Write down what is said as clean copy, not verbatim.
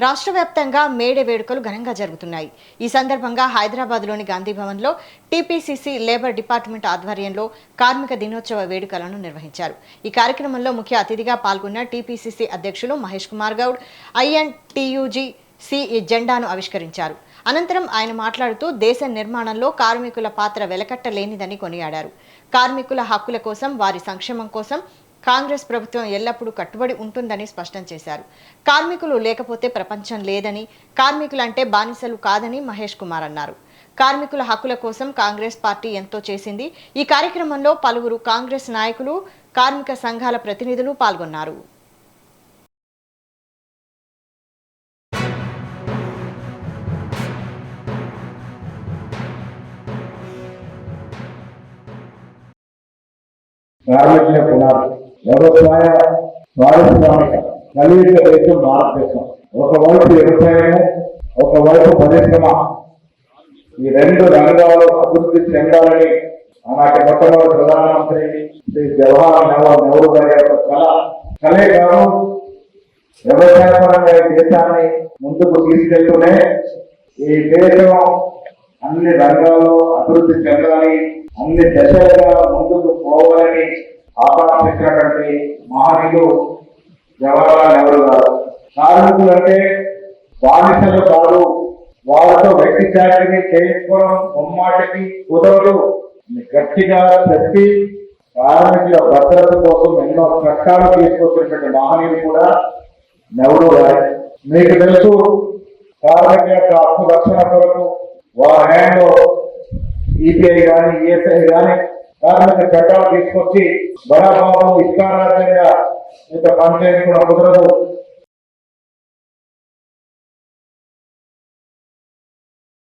రాష్ట్ర వ్యాప్తంగా మేడే వేడుకలు ఘనంగా జరుగుతున్నాయి. ఈ సందర్భంగా హైదరాబాద్లోని గాంధీ భవన్లో టీపీసీసీ లేబర్ డిపార్ట్మెంట్ ఆధ్వర్యంలో కార్మిక దినోత్సవ వేడుకలను నిర్వహించారు. ఈ కార్యక్రమంలో ముఖ్య అతిథిగా పాల్గొన్న టీపీసీసీ అధ్యక్షులు మహేష్ కుమార్ గౌడ్ ఐఎన్టీయూజీ జెండాను ఆవిష్కరించారు. అనంతరం ఆయన మాట్లాడుతూ దేశ నిర్మాణంలో కార్మికుల పాత్ర వెలకట్టలేనిదని కొనియాడారు. కార్మికుల హక్కుల కోసం, వారి సంక్షేమం కోసం కాంగ్రెస్ ప్రభుత్వం ఎల్లప్పుడూ కట్టుబడి ఉంటుందని స్పష్టం చేశారు. కార్మికులు లేకపోతే ప్రపంచం లేదని, కార్మికులంటే బానిసలు కాదని మహేష్ కుమార్ అన్నారు. కార్మికుల హక్కుల కోసం కాంగ్రెస్ పార్టీ ఎంతో చేసింది. ఈ కార్యక్రమంలో పలువురు కాంగ్రెస్ నాయకులు, కార్మిక సంఘాల ప్రతినిధులు పాల్గొన్నారు. కార్మికుల పునాది వ్యవసాయ పారిశ్రామిక కలియుగ దేశం భారతదేశం. ఒకవైపు వ్యవసాయము, ఒకవైపు పరిశ్రమ, ఈ రెండు రంగాలు అభివృద్ధి చెందాలని ఆనాటి మొట్టమొదటి ప్రధానమంత్రి శ్రీ జవహర్లాల్ నెహ్రూ గారి యొక్క కలే కాదు. వ్యవసాయపరంగా ఈ దేశాన్ని ముందుకు తీసుకెళ్తూనే ఈ దేశం అన్ని రంగాల్లో అభివృద్ధి చెందాలి, అన్ని దశలుగా ముందుకు పోవాలని ఆకాంక్షించినటువంటి మహనీయులు జవహర్లాల్ నెహ్రూ గారు. కార్మికులంటే బానిసలు కాదు, వారితో వ్యక్తి చాటిని చేయించుకోవడం ముమ్మాటికి కుదరదు. గట్టిగా చెప్పి కార్మికుల భద్రత కోసం ఎన్నో చట్టాలు తీసుకొచ్చినటువంటి మహనీయులు కూడా నెహ్రూ గారు. మీకు తెలుసు, కార్మికుల యొక్క హక్కు రక్షణ కొరకు వారి హయాంలో ఈపీఐ కానీ, ఈఎస్ఐ కానీ కార్మిక చట్టాలు తీసుకొచ్చి బడాబాబు ఇష్టారాజ్యంగా ఇంత పనిచేయడం కూడా కుదరదు.